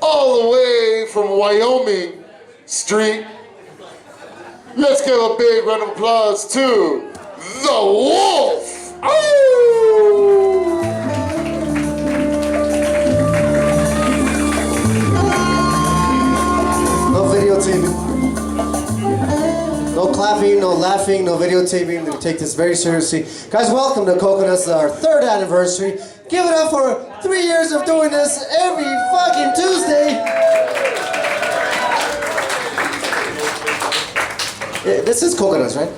all the way from Wyoming Street. Let's give a big round of applause to TheWolf. Oh! No videotaping. No clapping, no laughing, no videotaping. We take this very seriously. Guys, welcome to Coconuts, our 3rd anniversary. Give it up for 3 years of doing this every fucking Tuesday. Yeah, this is Coconuts, right?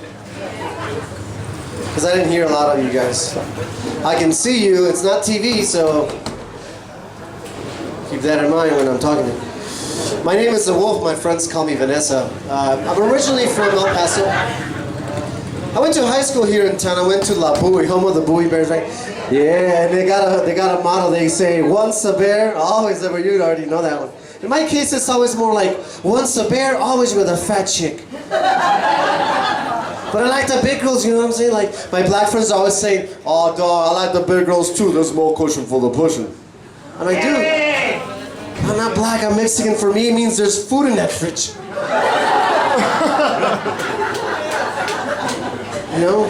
Because I didn't hear a lot of you guys. I can see you, it's not TV, so keep that in mind when I'm talking to you. My name is TheWolf, my friends call me Vanessa. I'm originally from El Paso. I went to high school here in town. I went to La Bowie, home of the Bowie Bears, right? Yeah, and they got a motto. They say, once a bear, always a bear. You already know that one. In my case, it's always more like, once a bear, always with a fat chick. But I like the big girls, you know what I'm saying? Like, my black friends always say, oh, dog, I like the big girls too. There's more cushion for the pushing. I'm like, dude. I'm not black, I'm Mexican. For me, it means there's food in that fridge. You know?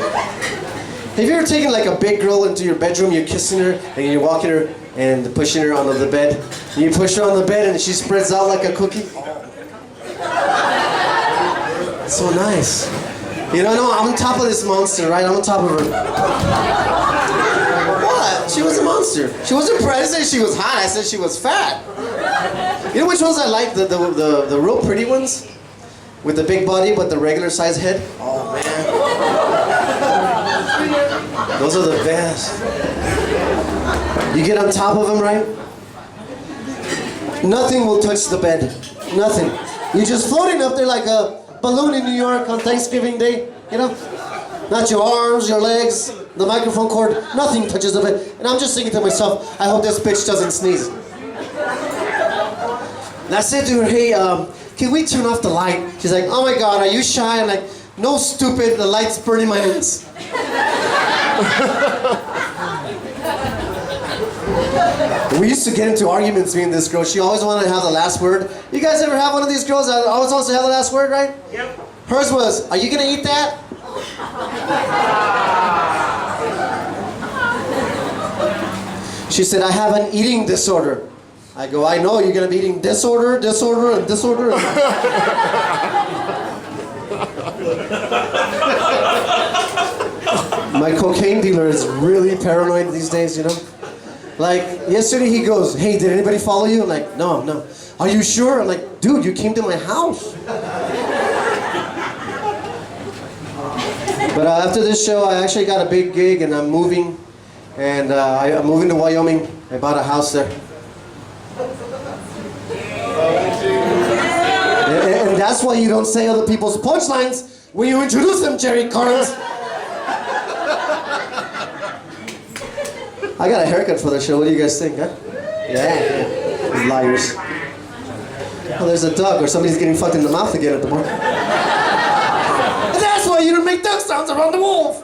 Have you ever taken like a big girl into your bedroom, you're kissing her, and you're walking her and pushing her onto the bed? And you push her on the bed and she spreads out like a cookie? It's so nice. You know, no, I'm on top of this monster, right? I'm on top of her. What? She was a monster. She wasn't pretty. I didn't say she was hot, I said she was fat. You know which ones I like? The real pretty ones? With the big body but the regular size head? Oh man. Those are the best. You get on top of them, right? Nothing will touch the bed. Nothing. You're just floating up there like a balloon in New York on Thanksgiving Day. You know? Not your arms, your legs, the microphone cord. Nothing touches the bed. And I'm just thinking to myself, I hope this bitch doesn't sneeze. And I said to her, hey, can we turn off the light? She's like, oh my God, are you shy? I'm like, no, stupid, the light's burning my ass. We used to get into arguments, me and this girl. She always wanted to have the last word. You guys ever have one of these girls that always wants to have the last word, right? Yep. Hers was, are you gonna eat that? She said, I have an eating disorder. I go, I know, you're gonna be eating disorder, and disorder. My cocaine dealer is really paranoid these days, you know? Like, yesterday he goes, hey, did anybody follow you? I'm like, no. Are you sure? I'm like, dude, you came to my house. But after this show, I actually got a big gig and I'm moving. And I'm moving to Wyoming. I bought a house there. And that's why you don't say other people's punchlines when you introduce them, Jerry Carnes. I got a haircut for the show. What do you guys think, huh? Yeah. Liars. Oh, there's a duck, or somebody's getting fucked in the mouth again at the bar. And that's why you don't make duck sounds around the wolf.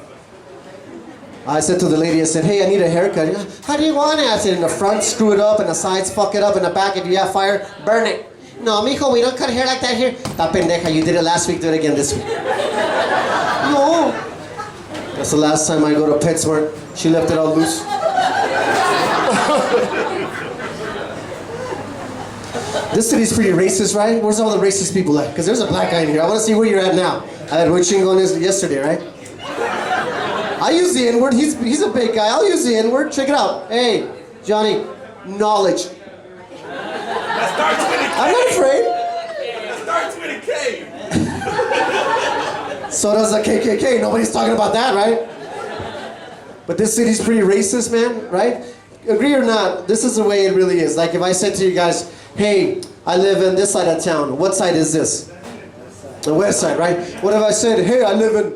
I said to the lady, I said, hey, I need a haircut. How do you want it? I said, in the front, screw it up, in the sides, fuck it up, in the back, if you have fire, burn it. No, mijo, we don't cut hair like that here. Ta pendeja, you did it last week, do it again this week. No. That's the last time I go to PetSmart. She left it all loose. This city's pretty racist, right? Where's all the racist people at? Because there's a black guy in here. I want to see where you're at now. I had Riching on this yesterday, right? I use the N-word. He's a big guy. I'll use the N-word. Check it out. Hey, Johnny, knowledge. That starts with a K. I'm not afraid. That starts with a K. So does the KKK. Nobody's talking about that, right? But this city's pretty racist, man, right? Agree or not, this is the way it really is. Like if I said to you guys, hey, I live in this side of town. What side is this? The west side, right? What if I said, hey, I live in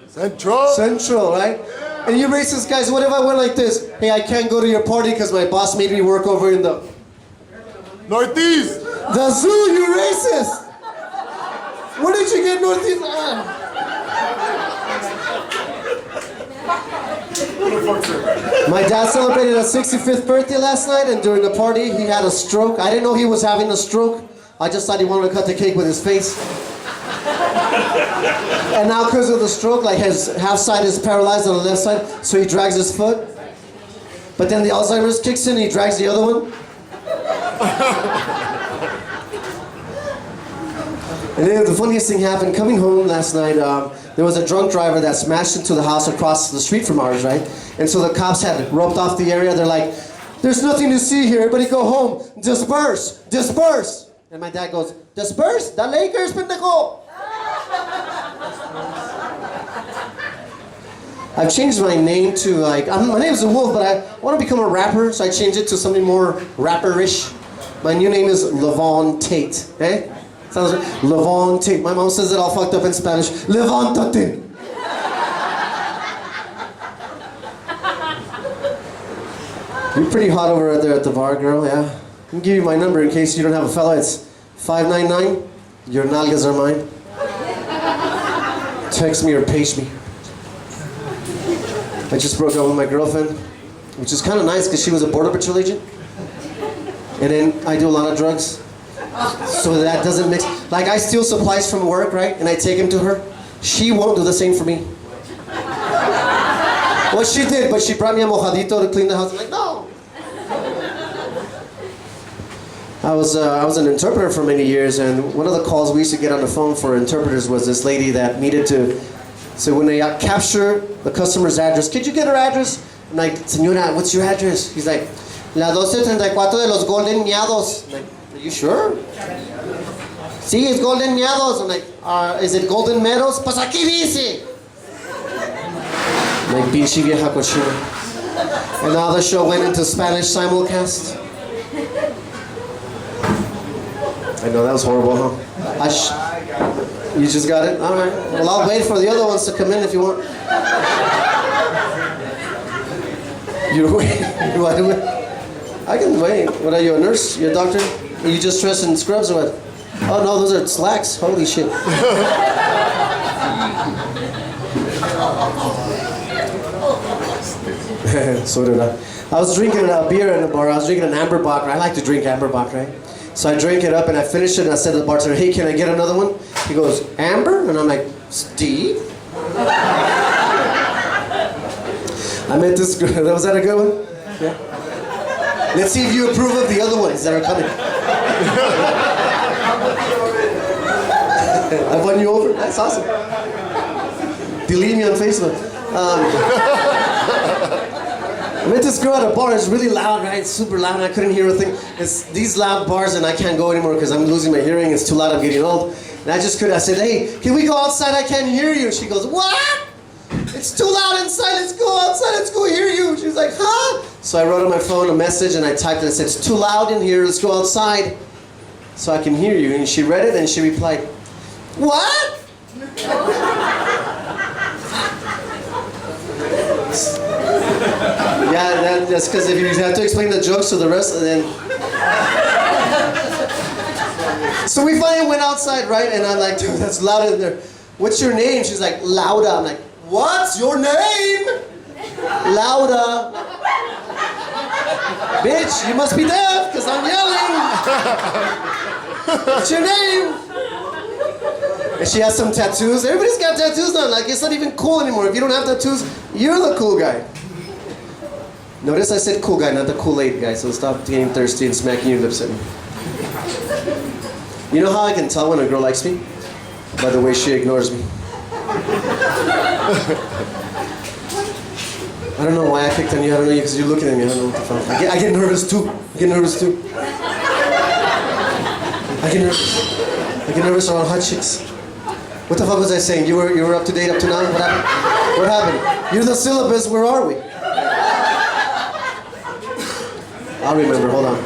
Central, right? And you racist guys, what if I went like this? Hey, I can't go to your party because my boss made me work over in the Northeast. The zoo, you racist. Where did you get Northeast? My dad celebrated his 65th birthday last night, and during the party, he had a stroke. I didn't know he was having a stroke. I just thought he wanted to cut the cake with his face. And now, because of the stroke, like his half side is paralyzed on the left side, so he drags his foot. But then the Alzheimer's kicks in, and he drags the other one. And then the funniest thing happened, coming home last night, there was a drunk driver that smashed into the house across the street from ours, right? And so the cops had roped off the area. They're like, there's nothing to see here, everybody go home. Disperse, disperse. And my dad goes, disperse? The Lakers, pendejo. I've changed my name to like, my name's TheWolf, but I want to become a rapper, so I changed it to something more rapperish. My new name is Levon Tate, eh? Sounds like Levon Tate. My mom says it all fucked up in Spanish. Levántate. You're pretty hot over there at the bar, girl, yeah? I can give you my number in case you don't have a fella. It's 599. Your nalgas are mine. Text me or page me. I just broke up with my girlfriend, which is kind of nice because she was a border patrol agent. And then I do a lot of drugs. So that doesn't mix. Like I steal supplies from work, right? And I take them to her. She won't do the same for me. Well, she did, but she brought me a mojadito to clean the house. I'm like, no. I was an interpreter for many years, and one of the calls we used to get on the phone for interpreters was this lady that needed to. So when they capture the customer's address, could you get her address? I'm like, señora, what's your address? He's like, la 1234 de los Golden Miados. I'm like, are you sure? Sí, it's Golden Miados. I'm like, is it Golden Meadows? Pues aquí dice. I'm like, pinche vieja cochina. And now the show went into Spanish simulcast. I know, that was horrible, huh? You just got it? All right. Well, I'll wait for the other ones to come in if you want. You're waiting? You want to wait? I can wait. What are you, a nurse? You a doctor? Are you just dressed in scrubs or what? Oh no, those are slacks. Holy shit. So did I. I was drinking a beer in a bar. I was drinking an Amberbach. I like to drink Amberbach, right? So I drank it up and I finished it and I said to the bartender, hey, can I get another one? He goes, Amber? And I'm like, Steve? I met this girl. Was that a good one? Yeah. Let's see if you approve of the other ones that are coming. I won you over? That's awesome. Delete me on Facebook. I met this girl at a bar. It's really loud, right? It's super loud. I couldn't hear a thing. It's these loud bars, and I can't go anymore because I'm losing my hearing. It's too loud. I'm getting old. And I just couldn't. I said, hey, can we go outside? I can't hear you. She goes, what? It's too loud inside. Let's go outside. Let's go hear you. She was like, huh? So I wrote on my phone a message, and I typed it. I said, it's too loud in here. Let's go outside so I can hear you. And she read it, and she replied, what? Yeah, that's because if you have to explain the jokes to the rest, and then. So we finally went outside, right? And I'm like, dude, that's loud in there. What's your name? She's like, Lauda. I'm like, what's your name? Lauda. Bitch, you must be deaf because I'm yelling. What's your name? And she has some tattoos. Everybody's got tattoos now. Like, it's not even cool anymore. If you don't have tattoos, you're the cool guy. Notice I said cool guy, not the Kool-Aid guy, so stop getting thirsty and smacking your lips at me. You know how I can tell when a girl likes me? By the way she ignores me. I don't know why I picked on you. I don't know you because you're looking at me. I don't know what the fuck. I get nervous too. I get nervous too. I get nervous around hot chicks. What the fuck was I saying? You were up to date up to now? What happened? What happened? You're the syllabus. Where are we? I'll remember. Hold on.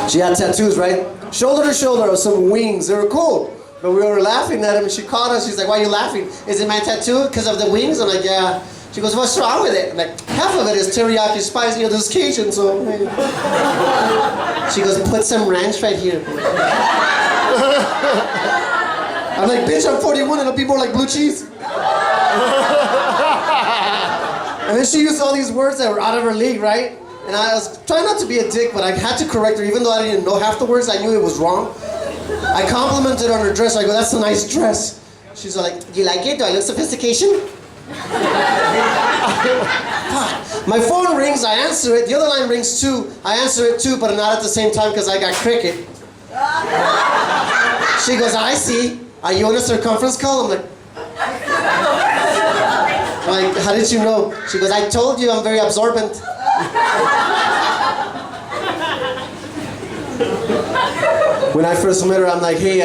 She had tattoos, right? Shoulder to shoulder with some wings. They were cool. But we were laughing at him and she caught us. She's like, why are you laughing? Is it my tattoo because of the wings? I'm like, yeah. She goes, what's wrong with it? I'm like, half of it is teriyaki spicy, the other is Cajun, so. She goes, put some ranch right here. I'm like, bitch, I'm 41, it'll be more like blue cheese. And then she used all these words that were out of her league, right? And I was trying not to be a dick, but I had to correct her, even though I didn't know half the words. I knew it was wrong. I complimented on her dress. I go, "That's a nice dress." She's like, "Do you like it? Do I look sophistication?" My phone rings, I answer it. The other line rings too. I answer it too, but not at the same time because I got cricket. She goes, "I see. Are you on a circumference call?" I'm like, "How did you know?" She goes, "I told you I'm very absorbent." When I first met her, I'm like, "Hey,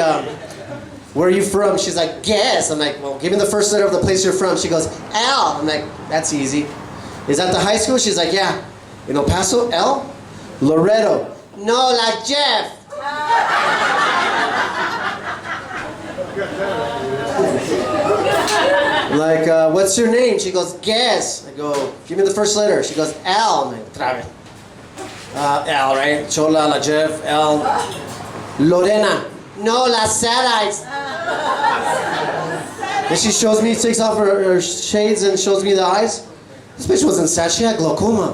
where are you from?" She's like, "Guess." I'm like, "Well, give me the first letter of the place you're from." She goes, "L." I'm like, "That's easy." "Is that the high school?" She's like, "Yeah." "In El Paso, L?" "Loretto." "No, like Jeff." Like, "What's your name?" She goes, "Guess." I go, "Give me the first letter." She goes, "L." I'm like, "Otra vez." L, right? Chola, la Jeff, L. "Lorena." "No, las sad eyes." And she shows me, takes off her shades and shows me the eyes. This bitch wasn't sad, she had glaucoma.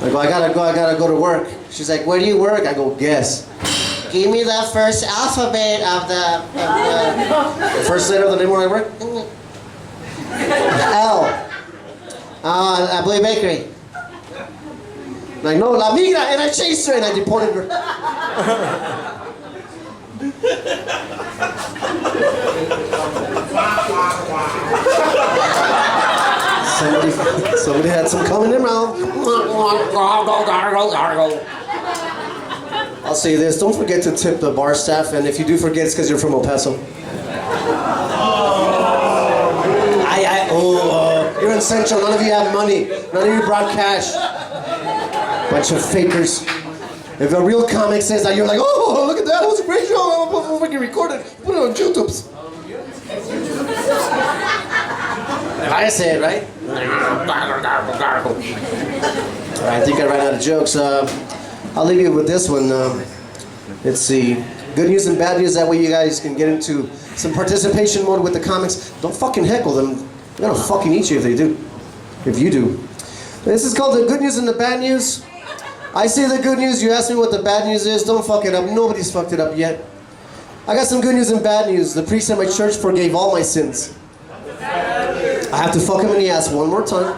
I go, I gotta go to work. She's like, "Where do you work?" I go, "Guess." "Give me the first alphabet of the first letter of the name where I work." "L." Blue Bakery." Like, "No, La Migra," and I chased her and I deported her. Somebody had some cum in their mouth. I'll say this, don't forget to tip the bar staff, and if you do forget, it's because you're from El Paso. You're in Central, none of you have money. None of you brought cash. Bunch of fakers. If a real comic says that, you're like, "Oh, look at that, it was a great show. We'll freaking record it, put it on YouTube." I say it, right? I think I ran out of jokes. I'll leave you with this one. Let's see. Good news and bad news, that way you guys can get into some participation mode with the comics. Don't fucking heckle them. They're gonna fucking eat you if they do. If you do. This is called the good news and the bad news. I say the good news, you ask me what the bad news is, don't fuck it up. Nobody's fucked it up yet. I got some good news and bad news. The priest at my church forgave all my sins. I have to fuck him in the ass one more time.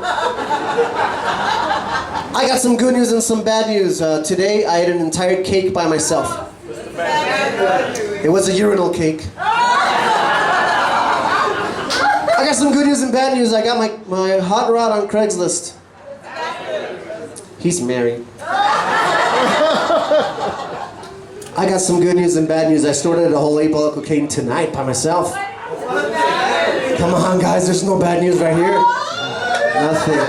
I got some good news and some bad news. Today I ate an entire cake by myself. It was a urinal cake. I got some good news and bad news. I got my hot rod on Craigslist. He's married. I got some good news and bad news. I snorted a whole 8 ball of cocaine tonight by myself. Come on, guys, there's no bad news right here. Nothing.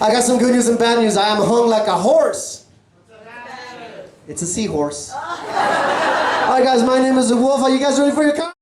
I got some good news and bad news. I am hung like a horse. It's a seahorse. All right, guys, my name is TheWolf. Are you guys ready for your comment?